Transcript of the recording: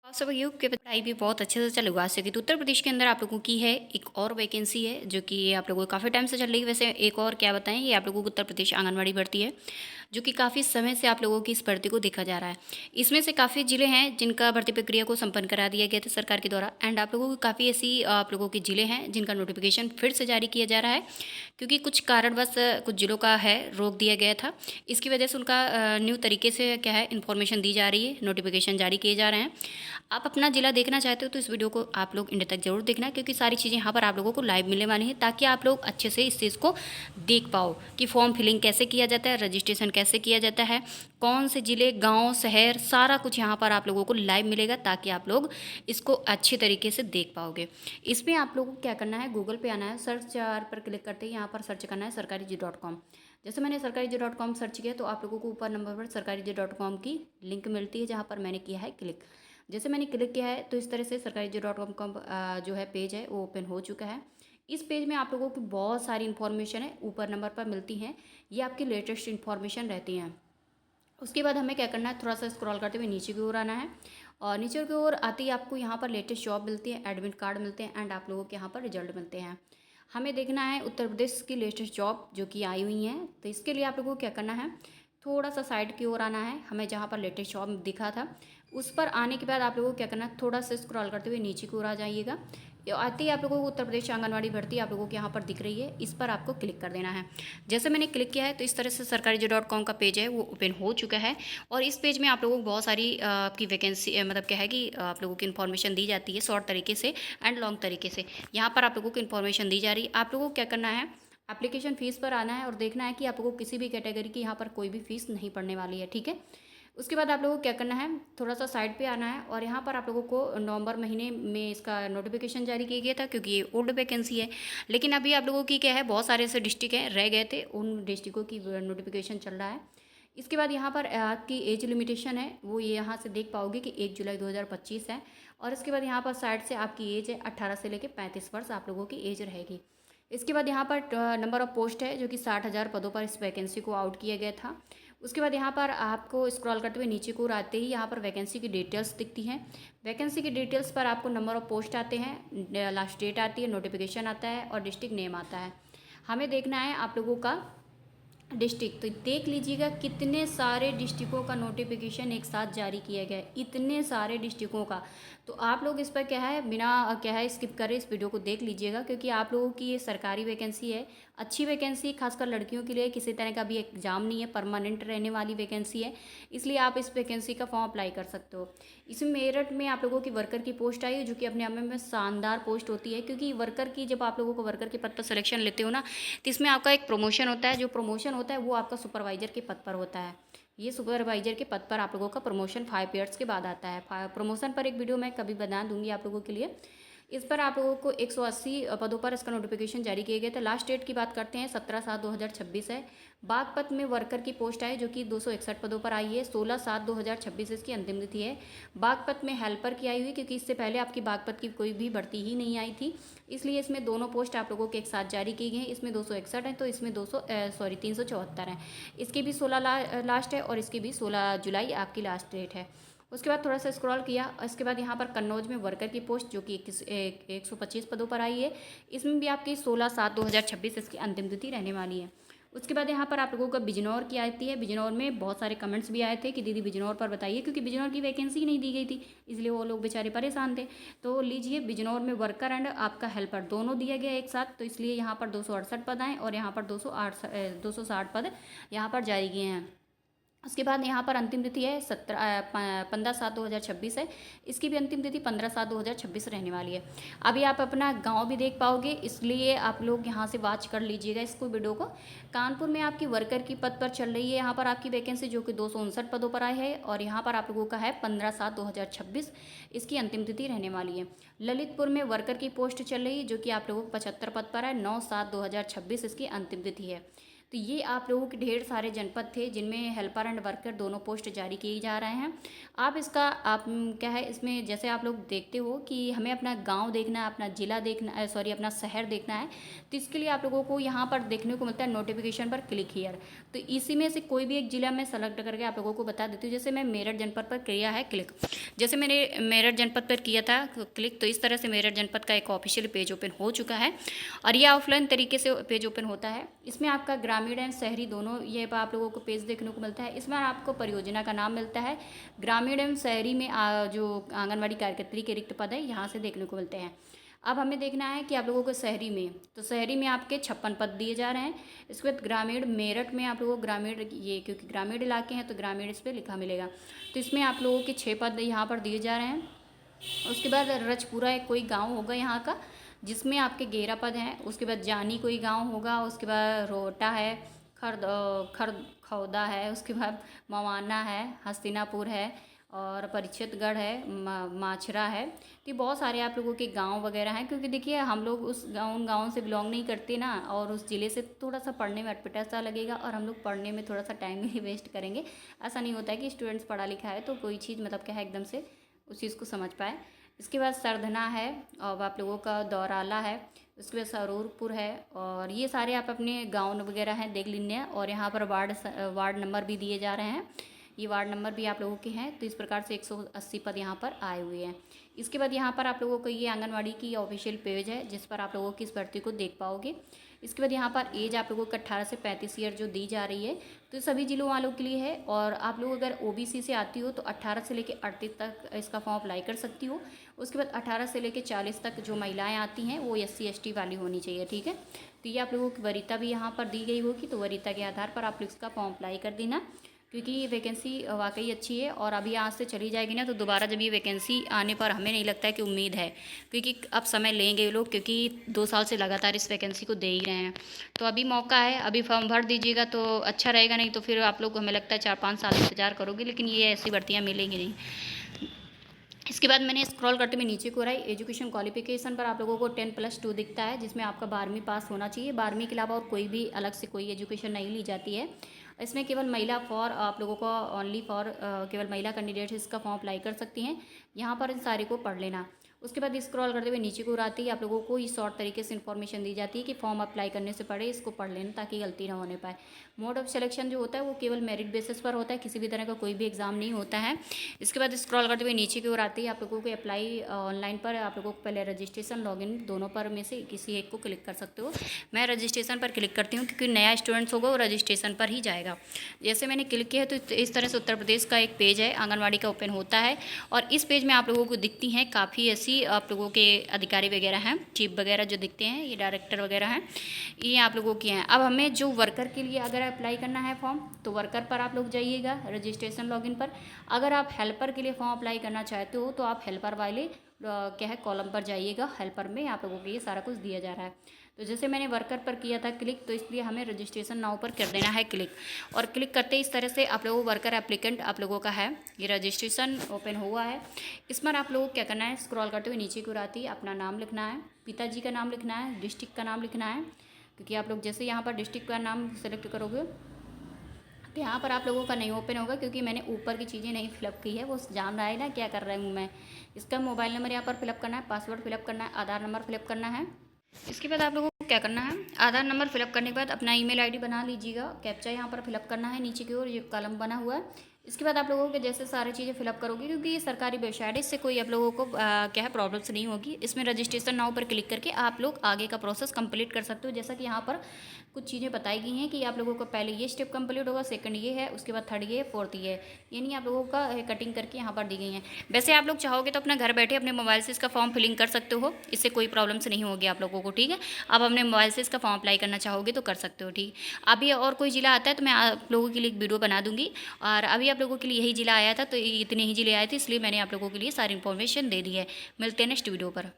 आप सब योग की पढ़ाई भी बहुत अच्छे से चल हुआ सके तो उत्तर प्रदेश के अंदर आप लोगों की है एक और वैकेंसी है जो कि आप लोगों को काफ़ी टाइम से चल रही है। वैसे एक और क्या बताएं, ये आप लोगों को उत्तर प्रदेश आंगनवाड़ी भर्ती है जो कि काफ़ी समय से आप लोगों की इस भर्ती को देखा जा रहा है। इसमें से काफ़ी जिले हैं जिनका भर्ती प्रक्रिया को संपन्न करा दिया गया था सरकार के द्वारा, एंड आप लोगों को काफ़ी ऐसी आप लोगों के जिले हैं जिनका नोटिफिकेशन फिर से जारी किया जा रहा है क्योंकि कुछ कारणवश कुछ जिलों का है रोक दिया गया था। इसकी वजह से उनका न्यू तरीके से क्या है इन्फॉर्मेशन दी जा रही है, नोटिफिकेशन जारी किए जा रहे हैं। आप अपना जिला देखना चाहते हो तो इस वीडियो को आप लोग एंड तक जरूर देखना क्योंकि सारी चीज़ें यहाँ पर आप लोगों को लाइव मिलने वाली हैं ताकि आप लोग अच्छे से इस चीज़ को देख पाओ कि फॉर्म फिलिंग कैसे किया जाता है, रजिस्ट्रेशन कैसे किया जाता है, कौन से जिले, गांव, शहर, सारा कुछ यहाँ पर आप लोगों को लाइव मिलेगा ताकि आप लोग इसको अच्छे तरीके से देख पाओगे। इसमें आप लोगों को क्या करना है, गूगल पे आना है, सर्च बार पर क्लिक करते ही यहाँ पर सर्च करना है सरकारी.com। जैसे मैंने सरकारी.com सर्च किया तो आप लोगों को ऊपर नंबर पर सरकारी.com की लिंक मिलती है जहाँ पर मैंने किया है क्लिक। जैसे मैंने क्लिक किया है तो इस तरह से सरकारी.com का जो है पेज है वो ओपन हो चुका है। इस पेज में आप लोगों की बहुत सारी इन्फॉर्मेशन है ऊपर नंबर पर मिलती हैं, ये आपकी लेटेस्ट इन्फॉर्मेशन रहती हैं। उसके बाद हमें क्या करना है, थोड़ा सा स्क्रॉल करते हुए नीचे की ओर आना है और नीचे की ओर आते ही आपको यहाँ पर लेटेस्ट जॉब मिलती है, एडमिट कार्ड मिलते हैं एंड आप लोगों के यहाँ पर रिजल्ट मिलते हैं। हमें देखना है उत्तर प्रदेश की लेटेस्ट जॉब जो कि आई हुई हैं, तो इसके लिए आप लोगों को क्या करना है, थोड़ा सा साइड की ओर आना है। हमें जहाँ पर लेटेस्ट जॉब दिखा था उस पर आने के बाद आप लोगों को क्या करना है, थोड़ा सा स्क्रॉल करते हुए नीचे की ओर आ जाइएगा। आते ही आप लोगों को उत्तर प्रदेश आंगनवाड़ी भर्ती आप लोगों के यहाँ पर दिख रही है, इस पर आपको क्लिक कर देना है। जैसे मैंने क्लिक किया है तो इस तरह से सरकारी.com का पेज है वो ओपन हो चुका है और इस पेज में आप लोगों को बहुत सारी आपकी वैकेंसी मतलब क्या है कि आप लोगों की इन्फॉर्मेशन दी जाती है शॉर्ट तरीके से एंड लॉन्ग तरीके से। यहाँ पर आप लोगों को इन्फॉर्मेशन दी जा रही है। आप लोगों को क्या करना है, एप्लीकेशन फ़ीस पर आना है और देखना है कि आप लोगों को किसी भी कैटेगरी की यहाँ पर कोई भी फ़ीस नहीं पड़ने वाली है, ठीक है। उसके बाद आप लोगों को क्या करना है, थोड़ा सा साइड पे आना है और यहाँ पर आप लोगों को नवंबर महीने में इसका नोटिफिकेशन जारी किया गया था क्योंकि ये ओल्ड वैकेंसी है। लेकिन अभी आप लोगों की क्या है, बहुत सारे ऐसे डिस्ट्रिक्ट हैं रह गए थे, उन डिस्ट्रिक्टों की नोटिफिकेशन चल रहा है। इसके बाद यहाँ पर आपकी एज लिमिटेशन है वो ये यहाँ से देख पाओगे कि 1 जुलाई 2025 है। और इसके बाद यहाँ पर साइड से आपकी एज है 18 से लेकर 35 वर्ष आप लोगों की एज रहेगी। इसके बाद यहाँ पर नंबर ऑफ पोस्ट है जो कि 60,000 पदों पर इस वैकेंसी को आउट किया गया था। उसके बाद यहाँ पर आपको स्क्रॉल करते हुए नीचे को आते ही यहाँ पर वैकेंसी की डिटेल्स दिखती हैं। वैकेंसी की डिटेल्स पर आपको नंबर ऑफ पोस्ट आते हैं, लास्ट डेट आती है, नोटिफिकेशन आता है और डिस्ट्रिक्ट नेम आता है। हमें देखना है आप लोगों का डिस्ट्रिक्ट, तो देख लीजिएगा कितने सारे डिस्ट्रिक्टों का नोटिफिकेशन एक साथ जारी किया गया है, इतने सारे डिस्ट्रिक्टों का। तो आप लोग इस पर क्या है बिना क्या है स्किप करें इस वीडियो को देख लीजिएगा क्योंकि आप लोगों की ये सरकारी वैकेंसी है, अच्छी वैकेंसी, खासकर लड़कियों के लिए किसी तरह का भी एग्जाम नहीं है, परमानेंट रहने वाली वैकेंसी है, इसलिए आप इस वैकेंसी का फॉर्म अप्लाई कर सकते हो। इसमें मेरठ में आप लोगों की वर्कर की पोस्ट आई है जो कि अपने आप में शानदार पोस्ट होती है क्योंकि वर्कर की जब आप लोगों को वर्कर के पद पर सिलेक्शन लेते हो ना तो इसमें आपका एक प्रमोशन होता है, जो प्रमोशन होता है वो आपका सुपरवाइजर के पद पर होता है। ये सुपरवाइजर के पद पर आप लोगों का प्रमोशन 5 ईयर्स के बाद आता है। प्रमोशन पर एक वीडियो मैं कभी बना दूंगी आप लोगों के लिए। इस पर आप लोगों को 180 पदों पर इसका नोटिफिकेशन जारी किए गए थे। लास्ट डेट की बात करते हैं 17/7/2026 है। बागपत में वर्कर की पोस्ट आई जो कि 261 पदों पर आई है, 16/7/2026 इसकी अंतिम तिथि है। बागपत में हेल्पर की आई हुई क्योंकि इससे पहले आपकी बागपत की कोई भी भर्ती ही नहीं आई थी, इसलिए इसमें दोनों पोस्ट आप लोगों के एक साथ जारी की गई हैं। इसमें 261 है तो इसमें 374 है। इसकी भी 16 लास्ट है और इसकी भी 16 जुलाई आपकी लास्ट डेट है। उसके बाद थोड़ा सा स्क्रॉल किया, इसके बाद यहाँ पर कन्नौज में वर्कर की पोस्ट जो कि 125 पदों पर आई है, इसमें भी आपकी 16/7/2026 इसकी अंतिम तिथि रहने वाली है। उसके बाद यहाँ पर आप लोगों का बिजनौर की आती है। बिजनौर में बहुत सारे कमेंट्स भी आए थे कि दीदी बिजनौर पर बताइए क्योंकि बिजनौर की वैकेंसी नहीं दी गई थी, इसलिए वो लोग बेचारे परेशान थे। तो लीजिए बिजनौर में वर्कर एंड आपका हेल्पर दोनों दिया गया एक साथ, तो इसलिए यहाँ पर 268 पद आए और यहाँ पर 260 पद यहाँ पर जारी किए हैं। उसके बाद यहाँ पर अंतिम तिथि है 15/7/2026 है, इसकी भी अंतिम तिथि 15/7/2026 रहने वाली है। अभी आप अपना गांव भी देख पाओगे, इसलिए आप लोग यहाँ से वॉच कर लीजिएगा इसको वीडियो को। कानपुर में आपकी वर्कर की पद पर चल रही है यहाँ पर आपकी वैकेंसी जो कि 259 पदों पर आई है और यहाँ पर आप लोगों का है 15/7/2026 इसकी अंतिम तिथि रहने वाली है। ललितपुर में वर्कर की पोस्ट चल रही है जो कि आप लोगों को 75 पद पर है, 9/7/2026 इसकी अंतिम तिथि है। तो ये आप लोगों के ढेर सारे जनपद थे जिनमें हेल्पर एंड वर्कर दोनों पोस्ट जारी किए जा रहे हैं। आप क्या है इसमें, जैसे आप लोग देखते हो कि हमें अपना गांव देखना है, अपना ज़िला देखना है, सॉरी अपना शहर देखना है, तो इसके लिए आप लोगों को यहाँ पर देखने को मिलता है नोटिफिकेशन पर क्लिक हियर। तो इसी में से कोई भी एक ज़िला मैं सेलेक्ट करके आप लोगों को बता देती हूँ। जैसे मैं मेरठ जनपद पर किया है क्लिक, जैसे मैंने मेरठ जनपद पर किया था क्लिक, तो इस तरह से मेरठ जनपद का एक ऑफिशियल पेज ओपन हो चुका है और ये ऑफलाइन तरीके से पेज ओपन होता है। इसमें आपका ग्रामीण एंड शहरी दोनों ये आप लोगों को पेज देखने को मिलता है। इसमें आपको परियोजना का नाम मिलता है। ग्रामीण एवं शहरी में जो आंगनबाड़ी कार्यकर्त्री के रिक्त पद है यहाँ से देखने को मिलते हैं। अब हमें देखना है कि आप लोगों को शहरी में, तो शहरी में आपके 56 पद दिए जा रहे हैं। इसके बाद ग्रामीण मेरठ में आप लोगों को ग्रामीण, ये क्योंकि ग्रामीण इलाके हैं तो ग्रामीण इस पर लिखा मिलेगा, तो इसमें आप लोगों के 6 पद यहाँ पर दिए जा रहे हैं। उसके बाद रजपुरा एक कोई गांव होगा यहाँ का जिसमें आपके 11 पद हैं। उसके बाद जानी कोई गांव होगा, उसके बाद रोहटा है, खर्द खौदा है, उसके बाद मवाना है, हस्तिनापुर है और परिचितगढ़ है, माछरा है। तो ये बहुत सारे आप लोगों के गांव वगैरह हैं, क्योंकि देखिए हम लोग उस गाँव से बिलोंग नहीं करते ना, और उस ज़िले से थोड़ा सा पढ़ने में अटपटा सा लगेगा और हम लोग पढ़ने में थोड़ा सा टाइम ही वेस्ट करेंगे। ऐसा नहीं होता है कि स्टूडेंट्स पढ़ा लिखा है तो कोई चीज़ मतलब क्या है एकदम से उस चीज़ को समझ पाए। इसके बाद सरधना है और आप लोगों का दौराला है, उसके बाद सरूरपुर है, और ये सारे आप अपने गांव वगैरह हैं देख लीजिए। और यहाँ पर वार्ड नंबर भी दिए जा रहे हैं, ये वार्ड नंबर भी आप लोगों के हैं। तो इस प्रकार से 180 पद यहाँ पर आए हुए हैं। इसके बाद यहाँ पर आप लोगों को ये आंगनवाड़ी की ऑफिशियल पेज है जिस पर आप लोगों की इस भर्ती को देख पाओगे। इसके बाद यहाँ पर एज आप लोगों को 18 से 35 ईयर जो दी जा रही है तो सभी जिलों वालों के लिए है। और आप लोग अगर ओबीसी से आती हो तो 18 से लेकर 38 तक इसका फॉर्म अप्लाई कर सकती हो। उसके बाद 18 से लेकर 40 तक जो महिलाएं आती हैं वो SC ST वाली होनी चाहिए, ठीक है। तो ये आप लोगों की वरीयता भी यहाँ पर दी गई होगी, तो वरीयता के आधार पर आप लोग इसका फॉर्म अप्लाई कर देना, क्योंकि ये वैकेंसी वाकई अच्छी है। और अभी आज से चली जाएगी ना तो दोबारा जब ये वैकेंसी आने पर हमें नहीं लगता है कि उम्मीद है, क्योंकि अब समय लेंगे ये लोग, क्योंकि 2 साल से लगातार इस वैकेंसी को दे ही रहे हैं। तो अभी मौका है, अभी फॉर्म भर दीजिएगा तो अच्छा रहेगा, नहीं तो फिर आप लोग को हमें लगता है 4-5 साल इंतजार करोगे, लेकिन ये ऐसी भर्तियाँ मिलेंगी नहीं। इसके बाद मैंने स्क्रॉल करते हुए नीचे को रहा एजुकेशन क्वालिफिकेशन पर आप लोगों को 10+2 दिखता है, जिसमें आपका 12वीं पास होना चाहिए। 12वीं के अलावा और कोई भी अलग से कोई एजुकेशन नहीं ली जाती है। इसमें केवल महिला फॉर आप लोगों को ओनली फॉर केवल महिला कैंडिडेट्स इसका फॉर्म अप्लाई कर सकती हैं। यहाँ पर इन सारे को पढ़ लेना। उसके बाद स्क्रॉल करते हुए नीचे को आते ही आप लोगों को ये शॉर्ट तरीके से इन्फॉर्मेशन दी जाती है कि फॉर्म अप्लाई करने से पहले इसको पढ़ लेना ताकि गलती ना होने पाए। मोड ऑफ सिलेक्शन जो होता है वो केवल मेरिट बेसिस पर होता है, किसी भी तरह का कोई भी एग्जाम नहीं होता है। इसके बाद स्क्रॉल करते हुए नीचे की ओर आते ही आप लोगों को अप्लाई ऑनलाइन पर आप लोगों को पहले रजिस्ट्रेशन लॉगिन दोनों पर में से किसी एक को क्लिक कर सकते हो। मैं रजिस्ट्रेशन पर क्लिक करती हूँ क्योंकि नया स्टूडेंट्स होगा वो रजिस्ट्रेशन पर ही जाएगा। जैसे मैंने क्लिक किया है तो इस तरह से उत्तर प्रदेश का एक पेज है आंगनबाड़ी का ओपन होता है, और इस पेज में आप लोगों को दिखती हैं काफ़ी ऐसी आप लोगों के अधिकारी वगैरह हैं, चीफ वगैरह जो दिखते हैं, ये डायरेक्टर वगैरह हैं, ये आप लोगों के हैं। अब हमें जो वर्कर के लिए अगर अप्लाई करना है फॉर्म तो वर्कर पर आप लोग जाइएगा रजिस्ट्रेशन लॉगिन पर। अगर आप हेल्पर के लिए फॉर्म अप्लाई करना चाहते हो तो आप हेल्पर वाले क्या है कॉलम पर जाइएगा। हेल्पर में आप लोगों को ये सारा कुछ दिया जा रहा है। तो जैसे मैंने वर्कर पर किया था क्लिक, तो इसलिए हमें रजिस्ट्रेशन नाउ पर कर देना है क्लिक। और क्लिक करते ही इस तरह से आप लोगों को वर्कर एप्लीकेंट आप लोगों का है, ये रजिस्ट्रेशन ओपन हुआ है। इस पर आप लोगों को क्या करना है, स्क्रॉल करते हुए नीचे की आती है अपना नाम लिखना है, पिताजी का नाम लिखना है, डिस्ट्रिक्ट का नाम लिखना है, क्योंकि आप लोग जैसे यहाँ पर डिस्ट्रिक्ट का नाम सेलेक्ट करोगे तो यहाँ पर आप लोगों का नहीं ओपन होगा, क्योंकि मैंने ऊपर की चीज़ें नहीं फिलअप की है। वो जान रहा है ना क्या कर रहा हूँ मैं। इसका मोबाइल नंबर यहाँ पर फिलअप करना है, पासवर्ड फिलअप करना है, आधार नंबर फिलअप करना है। इसके बाद आप लोगों को क्या करना है, आधार नंबर फिलअप करने के बाद अपना ईमेल आईडी बना लीजिएगा, कैप्चा यहाँ पर फिलअप करना है नीचे की ओर, ये कॉलम बना हुआ है। इसके बाद आप लोगों के जैसे सारी चीज़ें फिलअप करोगे, क्योंकि ये सरकारी वेबसाइट है, इससे कोई आप लोगों को क्या है प्रॉब्लम्स नहीं होगी। इसमें रजिस्ट्रेशन नाउ पर क्लिक करके आप लोग आगे का प्रोसेस कंप्लीट कर सकते हो। जैसा कि यहाँ पर कुछ चीज़ें बताई गई हैं कि आप लोगों को पहले ये स्टेप कंप्लीट होगा, सेकंड ये है, उसके बाद थर्ड ये, फोर्थ ये है, यानी आप लोगों का कटिंग करके यहाँ पर दी गई हैं। वैसे आप लोग चाहोगे तो अपना घर बैठे अपने मोबाइल से इसका फॉर्म फिलिंग कर सकते हो, इससे कोई प्रॉब्लम्स नहीं होगी आप लोगों को, ठीक है। आप अपने मोबाइल से इसका फॉर्म अप्लाई करना चाहोगे तो कर सकते हो, ठीक। अभी और कोई ज़िला आता है तो मैं आप लोगों के लिए एक वीडियो बना दूँगी। और अभी आप लोगों के लिए यही ज़िला आया था तो इतने ही ज़िले आए थे, इसलिए मैंने आप लोगों के लिए सारी इन्फॉर्मेशन दे दी है। मिलते हैं नेक्स्ट वीडियो पर।